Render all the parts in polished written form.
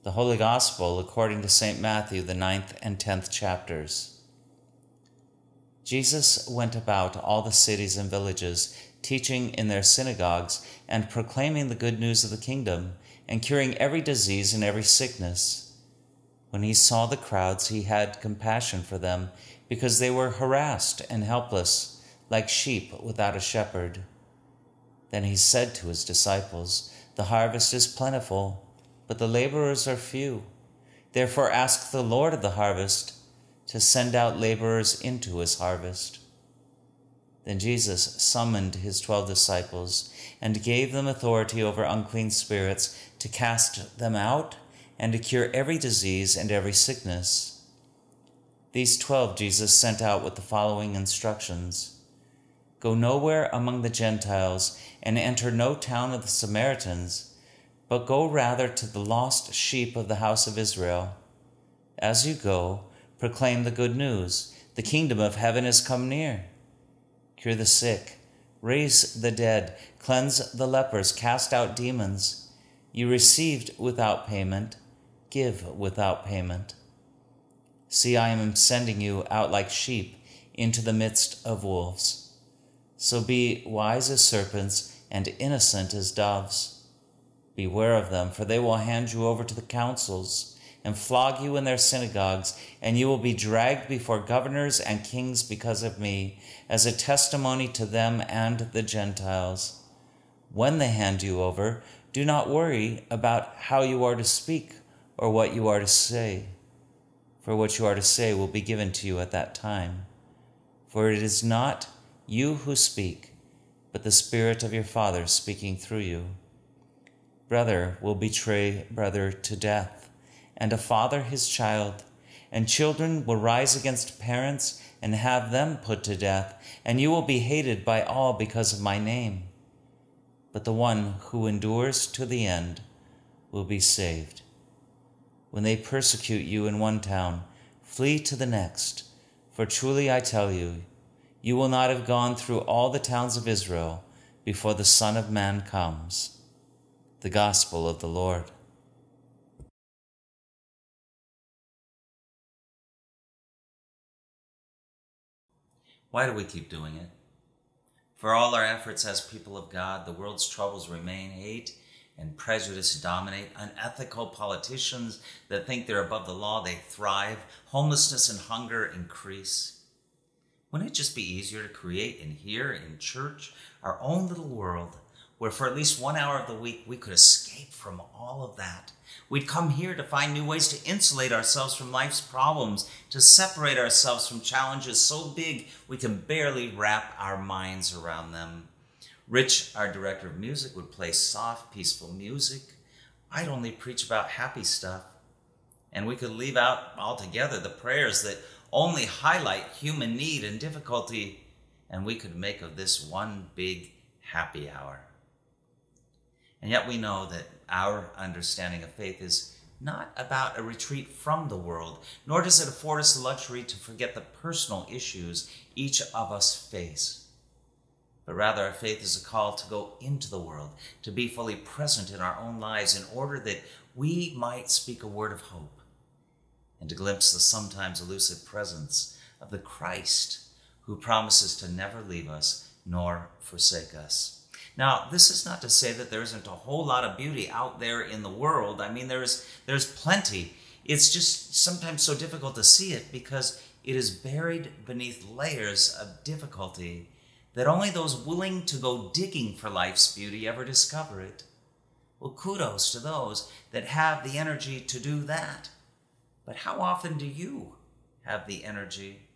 The Holy Gospel according to St. Matthew, the 9th and 10th chapters. Jesus went about all the cities and villages, teaching in their synagogues and proclaiming the good news of the kingdom, and curing every disease and every sickness. When he saw the crowds, he had compassion for them, because they were harassed and helpless, like sheep without a shepherd. Then he said to his disciples, "The harvest is plentiful, but the laborers are few. Therefore ask the Lord of the harvest to send out laborers into his harvest." Then Jesus summoned his 12 disciples and gave them authority over unclean spirits to cast them out and to cure every disease and every sickness. These 12 Jesus sent out with the following instructions: "Go nowhere among the Gentiles and enter no town of the Samaritans, but go rather to the lost sheep of the house of Israel. As you go, proclaim the good news. The kingdom of heaven has come near. Cure the sick, raise the dead, cleanse the lepers, cast out demons. You received without payment, give without payment. See, I am sending you out like sheep into the midst of wolves. So be wise as serpents and innocent as doves. Beware of them, for they will hand you over to the councils and flog you in their synagogues, and you will be dragged before governors and kings because of me, as a testimony to them and the Gentiles. When they hand you over, do not worry about how you are to speak or what you are to say, for what you are to say will be given to you at that time. For it is not you who speak, but the Spirit of your Father speaking through you. Brother will betray brother to death, and a father his child, and children will rise against parents and have them put to death, and you will be hated by all because of my name. But the one who endures to the end will be saved. When they persecute you in one town, flee to the next, for truly I tell you, you will not have gone through all the towns of Israel before the Son of Man comes." The Gospel of the Lord. Why do we keep doing it? For all our efforts as people of God, the world's troubles remain. Hate and prejudice dominate. Unethical politicians that think they're above the law, they thrive. Homelessness and hunger increase. Wouldn't it just be easier to create in here, in church, our own little world, where for at least 1 hour of the week we could escape from all of that? We'd come here to find new ways to insulate ourselves from life's problems, to separate ourselves from challenges so big we can barely wrap our minds around them. Rich, our director of music, would play soft, peaceful music. I'd only preach about happy stuff. And we could leave out altogether the prayers that only highlight human need and difficulty, and we could make of this one big happy hour. And yet we know that our understanding of faith is not about a retreat from the world, nor does it afford us the luxury to forget the personal issues each of us face. But rather, our faith is a call to go into the world, to be fully present in our own lives in order that we might speak a word of hope and to glimpse the sometimes elusive presence of the Christ who promises to never leave us nor forsake us. Now, this is not to say that there isn't a whole lot of beauty out there in the world. I mean, there's plenty. It's just sometimes so difficult to see it because it is buried beneath layers of difficulty that only those willing to go digging for life's beauty ever discover it. Well, kudos to those that have the energy to do that. But how often do you have the energy?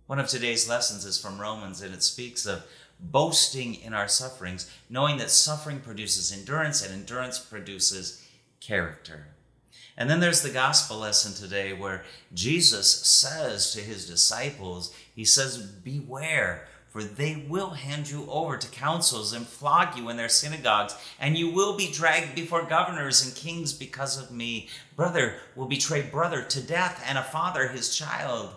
One of today's lessons is from Romans, and it speaks of boasting in our sufferings, knowing that suffering produces endurance, and endurance produces character. And then there's the gospel lesson today where Jesus says to his disciples, he says, beware, for they will hand you over to councils and flog you in their synagogues, and you will be dragged before governors and kings because of me. Brother will betray brother to death, and a father his child.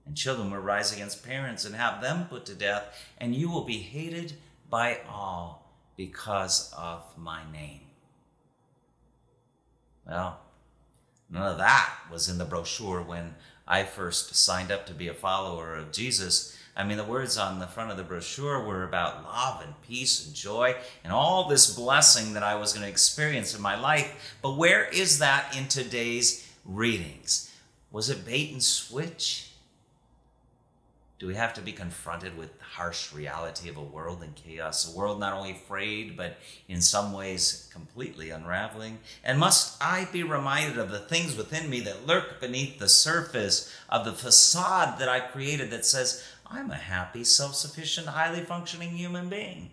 And children will rise against parents and have them put to death, and you will be hated by all because of my name. Well, none of that was in the brochure when I first signed up to be a follower of Jesus. I mean, the words on the front of the brochure were about love and peace and joy and all this blessing that I was going to experience in my life. But where is that in today's readings? Was it bait and switch? Do we have to be confronted with the harsh reality of a world in chaos, a world not only frayed, but in some ways completely unraveling? And must I be reminded of the things within me that lurk beneath the surface of the facade that I created that says, I'm a happy, self-sufficient, highly functioning human being?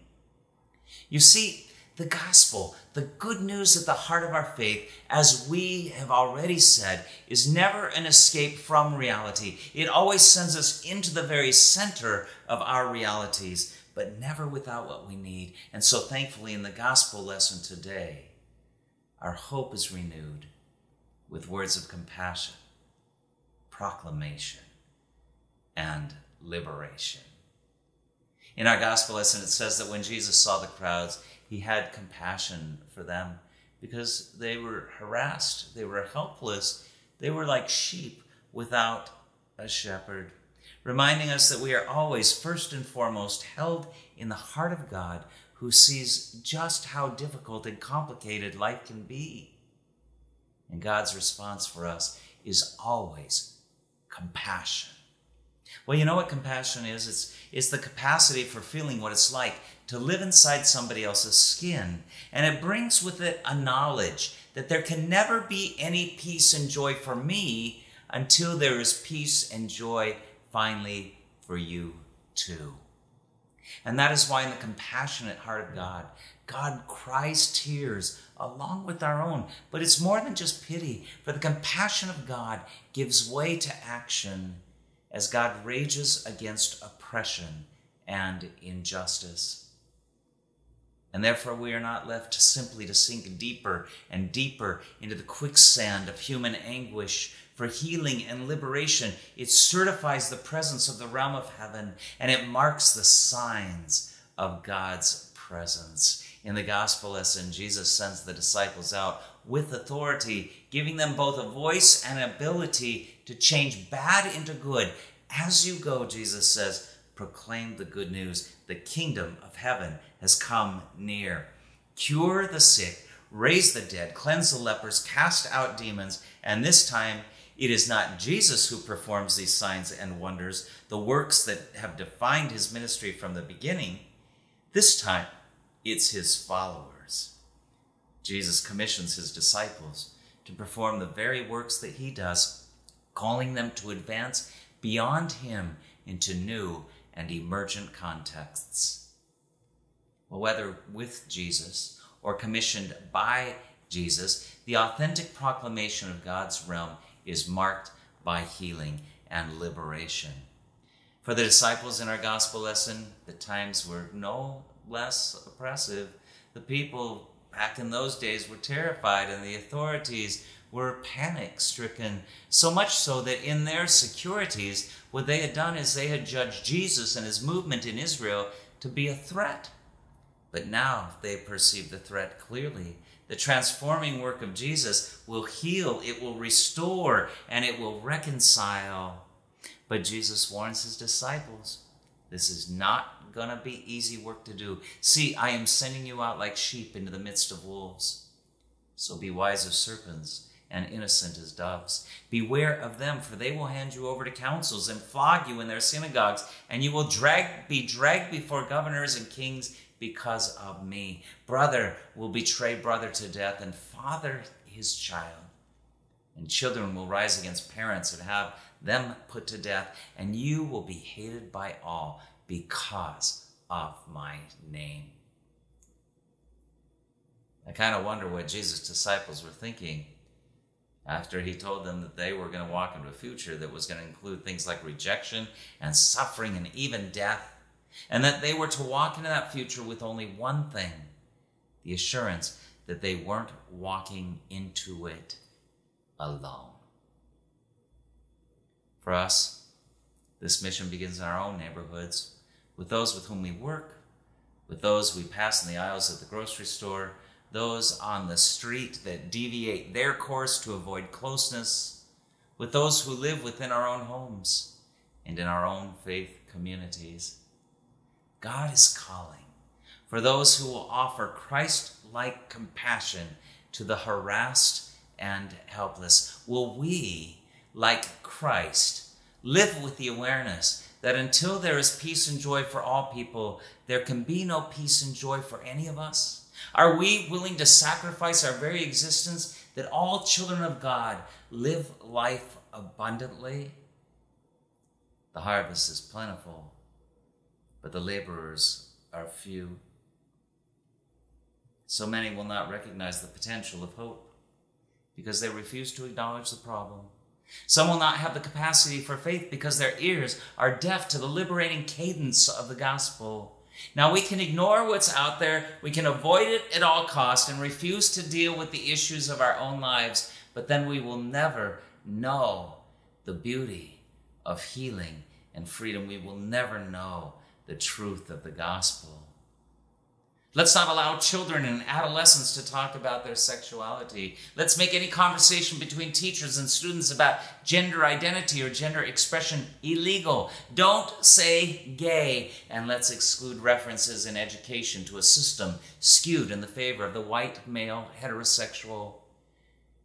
You see, the gospel, the good news at the heart of our faith, as we have already said, is never an escape from reality. It always sends us into the very center of our realities, but never without what we need. And so thankfully in the gospel lesson today, our hope is renewed with words of compassion, proclamation, and liberation. In our gospel lesson, it says that when Jesus saw the crowds, he had compassion for them because they were harassed, they were helpless, they were like sheep without a shepherd, reminding us that we are always first and foremost held in the heart of God, who sees just how difficult and complicated life can be. And God's response for us is always compassion. Well, you know what compassion is? It's the capacity for feeling what it's like to live inside somebody else's skin. And it brings with it a knowledge that there can never be any peace and joy for me until there is peace and joy finally for you too. And that is why in the compassionate heart of God, God cries tears along with our own. But it's more than just pity, for the compassion of God gives way to action as God rages against oppression and injustice. And therefore we are not left simply to sink deeper and deeper into the quicksand of human anguish. For healing and liberation, it certifies the presence of the realm of heaven, and it marks the signs of God's presence. In the gospel lesson, Jesus sends the disciples out with authority, giving them both a voice and ability to change bad into good. As you go, Jesus says, proclaim the good news. The kingdom of heaven has come near. Cure the sick, raise the dead, cleanse the lepers, cast out demons. And this time, it is not Jesus who performs these signs and wonders, the works that have defined his ministry from the beginning. This time, it's his followers. Jesus commissions his disciples to perform the very works that he does, calling them to advance beyond him into new and emergent contexts. Well, whether with Jesus or commissioned by Jesus, the authentic proclamation of God's realm is marked by healing and liberation. For the disciples in our gospel lesson, the times were no less oppressive. The people back in those days were terrified, and the authorities were panic-stricken, so much so that in their securities, what they had done is they had judged Jesus and his movement in Israel to be a threat. But now they perceive the threat clearly. The transforming work of Jesus will heal, it will restore, and it will reconcile. But Jesus warns his disciples, this is not going to be easy work to do. See, I am sending you out like sheep into the midst of wolves. So be wise as serpents and innocent as doves. Beware of them, for they will hand you over to councils and flog you in their synagogues, and you will be dragged before governors and kings because of me. Brother will betray brother to death, and father his child. And children will rise against parents and have them put to death, and you will be hated by all because of my name. I kind of wonder what Jesus' disciples were thinking after he told them that they were going to walk into a future that was going to include things like rejection and suffering and even death, and that they were to walk into that future with only one thing, the assurance that they weren't walking into it alone. For us, this mission begins in our own neighborhoods, with those with whom we work, with those we pass in the aisles at the grocery store, those on the street that deviate their course to avoid closeness, with those who live within our own homes and in our own faith communities. God is calling for those who will offer Christ-like compassion to the harassed and helpless. Will we, like Christ, live with the awareness that until there is peace and joy for all people, there can be no peace and joy for any of us? Are we willing to sacrifice our very existence that all children of God live life abundantly? The harvest is plentiful, but the laborers are few. So many will not recognize the potential of hope because they refuse to acknowledge the problem. Some will not have the capacity for faith because their ears are deaf to the liberating cadence of the gospel. Now, we can ignore what's out there, we can avoid it at all costs and refuse to deal with the issues of our own lives, but then we will never know the beauty of healing and freedom. We will never know the truth of the gospel. Let's not allow children and adolescents to talk about their sexuality. Let's make any conversation between teachers and students about gender identity or gender expression illegal. Don't say gay, and let's exclude references in education to a system skewed in the favor of the white male heterosexual.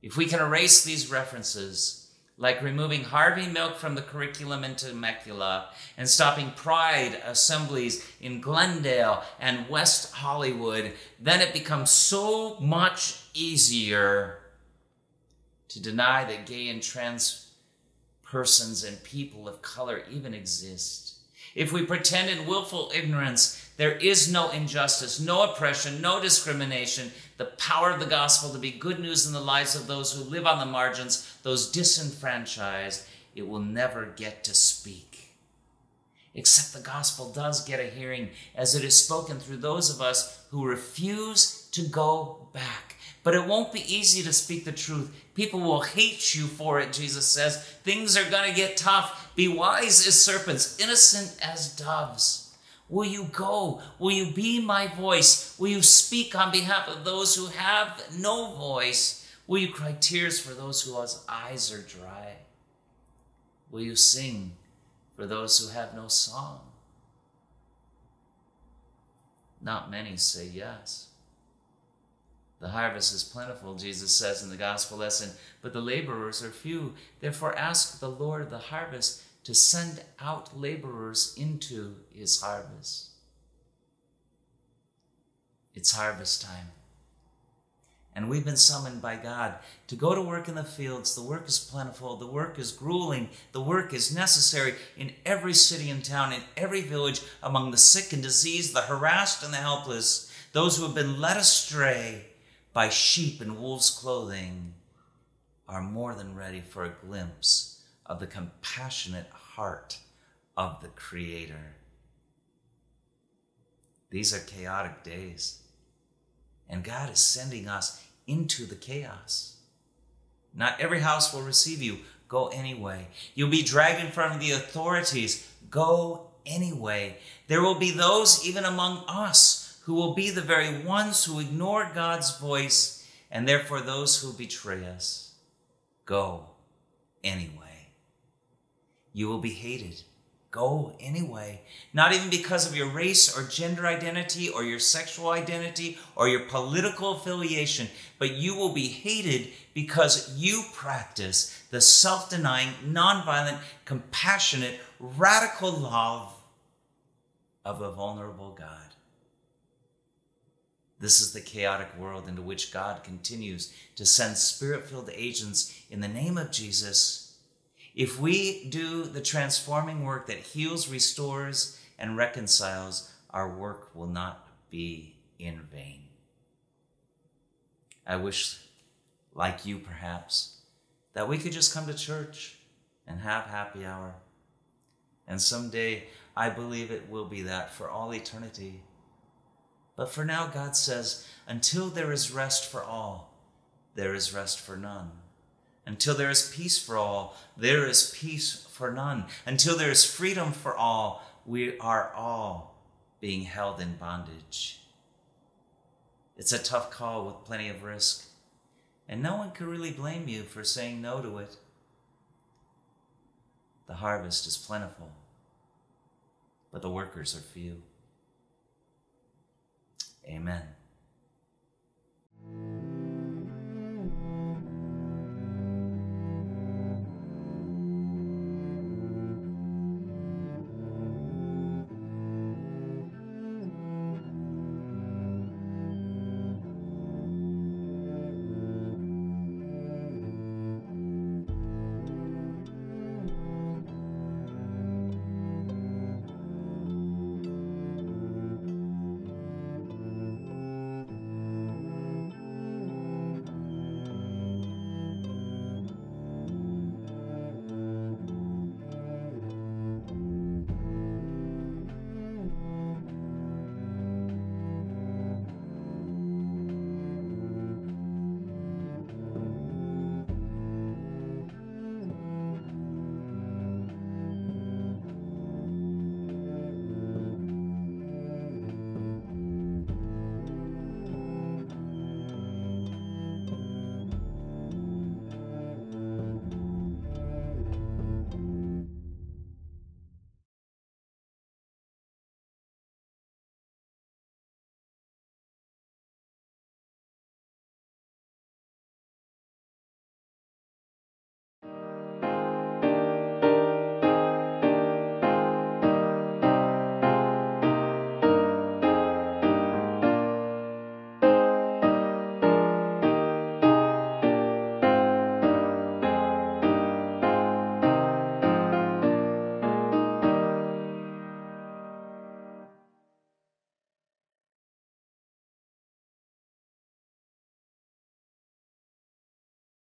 If we can erase these references, like removing Harvey Milk from the curriculum in Temecula and stopping pride assemblies in Glendale and West Hollywood, then it becomes so much easier to deny that gay and trans persons and people of color even exist. If we pretend in willful ignorance, there is no injustice, no oppression, no discrimination, the power of the gospel to be good news in the lives of those who live on the margins, those disenfranchised, it will never get to speak. Except the gospel does get a hearing as it is spoken through those of us who refuse to go back. But it won't be easy to speak the truth. People will hate you for it, Jesus says. Things are going to get tough. Be wise as serpents, innocent as doves. Will you go? Will you be my voice? Will you speak on behalf of those who have no voice? Will you cry tears for those whose eyes are dry? Will you sing for those who have no song? Not many say yes. The harvest is plentiful, Jesus says in the gospel lesson, but the laborers are few. Therefore ask the Lord of the harvest to send out laborers into his harvest. It's harvest time. And we've been summoned by God to go to work in the fields. The work is plentiful. The work is grueling. The work is necessary in every city and town, in every village, among the sick and diseased, the harassed and the helpless, those who have been led astray by sheep in wolves' clothing are more than ready for a glimpse of the compassionate heart of the Creator. These are chaotic days, and God is sending us into the chaos. Not every house will receive you. Go anyway. You'll be dragged in front of the authorities. Go anyway. There will be those even among us who will be the very ones who ignore God's voice, and therefore those who betray us. Go anyway. You will be hated. Go anyway. Not even because of your race or gender identity or your sexual identity or your political affiliation, but you will be hated because you practice the self-denying, nonviolent, compassionate, radical love of a vulnerable God. This is the chaotic world into which God continues to send spirit-filled agents in the name of Jesus. If we do the transforming work that heals, restores, and reconciles, our work will not be in vain. I wish, like you perhaps, that we could just come to church and have happy hour. And someday, I believe it will be that for all eternity. But for now, God says, until there is rest for all, there is rest for none. Until there is peace for all, there is peace for none. Until there is freedom for all, we are all being held in bondage. It's a tough call with plenty of risk, and no one can really blame you for saying no to it. The harvest is plentiful, but the workers are few. Amen.